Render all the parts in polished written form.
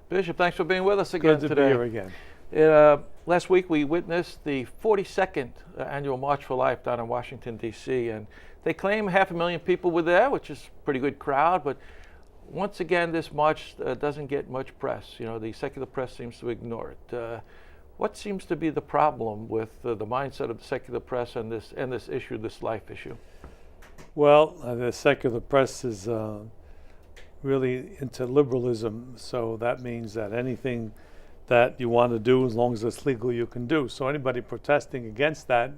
Bishop, thanks for being with us again today. Good today. to be here again. Last week we witnessed the 42nd annual March for Life down in Washington, D.C., and they claim 500,000 people were there, which is a pretty good crowd, but once again this march doesn't get much press. You know, the secular press seems to ignore it. What seems to be the problem with the mindset of the secular press and this issue, this life issue? Well, the secular press is really into liberalism, so that means that anything that you want to do, as long as it's legal, you can do. So anybody protesting against that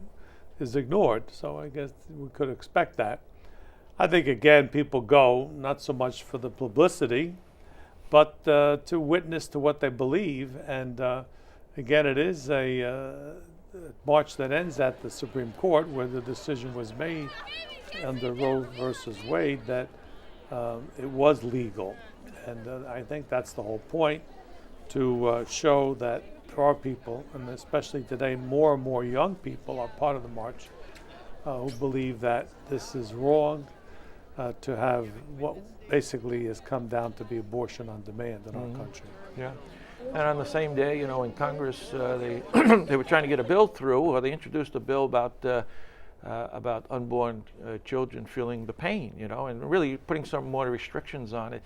is ignored. So I guess we could expect that. I think, again, people go not so much for the publicity, but to witness to what they believe. And again, it is a march that ends at the Supreme Court, where the decision was made under Roe versus Wade that it was legal. And I think that's the whole point, to show that there are people, and especially today more and more young people are part of the march, who believe that this is wrong, to have what basically has come down to be abortion on demand in our country. Yeah. And on the same day, you know, in Congress, they they were trying to get a bill through, or they introduced a bill about unborn children feeling the pain, you know, and really putting some more restrictions on it.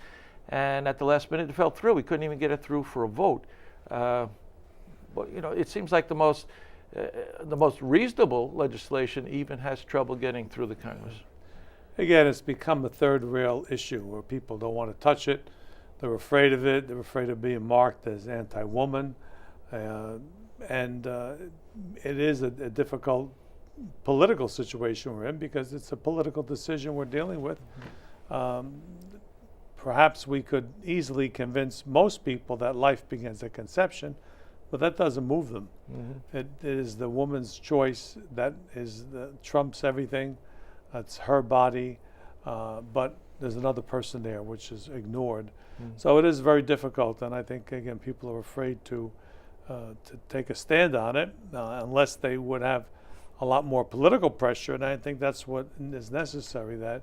And at the last minute, it fell through. We couldn't even get it through for a vote. But you know, it seems like the most reasonable legislation even has trouble getting through the Congress. Again, it's become a third rail issue where people don't want to touch it. They're afraid of it. They're afraid of being marked as anti-woman. And it is a difficult political situation we're in, because it's a political decision we're dealing with. Perhaps we could easily convince most people that life begins at conception, but that doesn't move them. It is the woman's choice that trumps everything. It's her body, but there's another person there, which is ignored. So it is very difficult, and I think, again, people are afraid to take a stand on it unless they would have a lot more political pressure, and I think that's what is necessary, that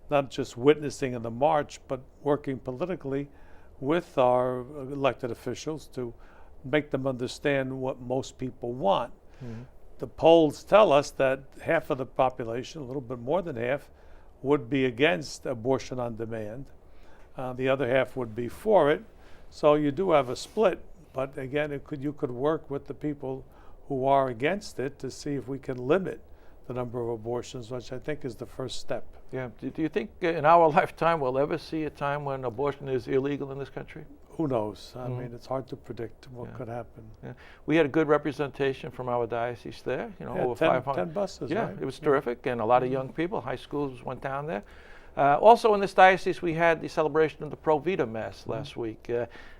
not just witnessing in the march, but working politically with our elected officials to make them understand what most people want. The polls tell us that half of the population, a little bit more than half, would be against abortion on demand. The other half would be for it. So you do have a split, but again, you could work with the people who are against it to see if we can limit the number of abortions, which I think is the first step. Yeah. Do you think in our lifetime we'll ever see a time when abortion is illegal in this country? Who knows? I mean, it's hard to predict what could happen. Yeah. We had a good representation from our diocese there. You know, over 500. 10 buses, yeah, right? It was terrific, and a lot of young people, high schools went down there. Also in this diocese, we had the celebration of the Pro Vita Mass last week,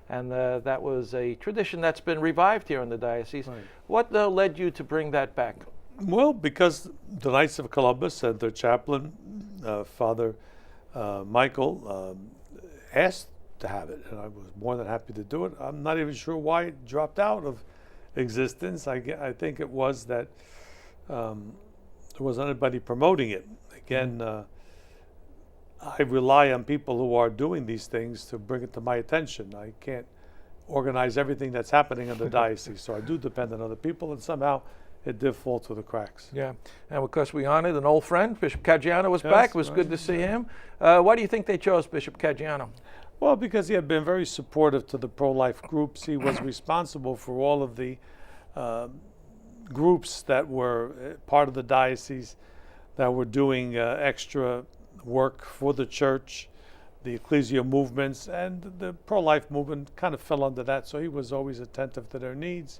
and that was a tradition that's been revived here in the diocese. Right. What led you to bring that back? Well, because the Knights of Columbus and their chaplain, Father Michael, asked to have it, and I was more than happy to do it. I'm not even sure why it dropped out of existence. I think it was that there wasn't anybody promoting it. Again, I rely on people who are doing these things to bring it to my attention. I can't organize everything that's happening in the diocese, so I do depend on other people, and somehow it did fall through the cracks. Yeah, and of course we honored an old friend. Bishop Caggiano was back. It was good to see him. Why do you think they chose Bishop Caggiano? Well, because he had been very supportive to the pro-life groups. He was responsible for all of the groups that were part of the diocese that were doing extra work for the church, the ecclesial movements, and the pro-life movement kind of fell under that. So he was always attentive to their needs,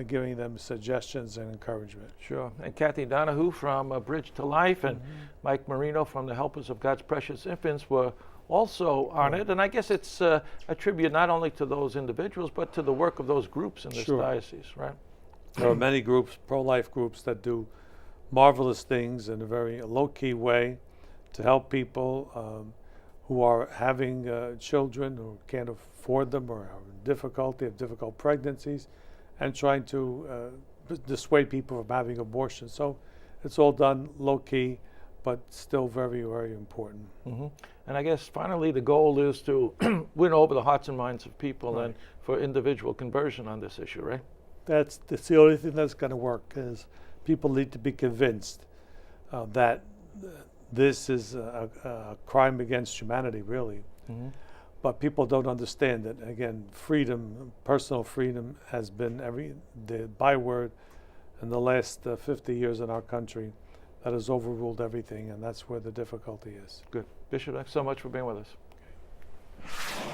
giving them suggestions and encouragement. Sure. And Kathy Donahue from Bridge to Life and Mike Marino from the Helpers of God's Precious Infants were also honored. And I guess it's a tribute not only to those individuals, but to the work of those groups in this diocese, right? There are many groups, pro-life groups, that do marvelous things in a very low-key way to help people who are having children who can't afford them or are in difficulty, have difficult pregnancies, and trying to dissuade people from having abortion. So it's all done low-key, but still very, very important. Hmm. And I guess finally the goal is to win over the hearts and minds of people, Right. and for individual conversion on this issue, right? That's the only thing that's going to work, is people need to be convinced that this is a crime against humanity, really. Hmm. But people don't understand that, again, freedom, personal freedom, has been the byword in the last 50 years in our country that has overruled everything, and that's where the difficulty is. Good. Bishop, thanks so much for being with us.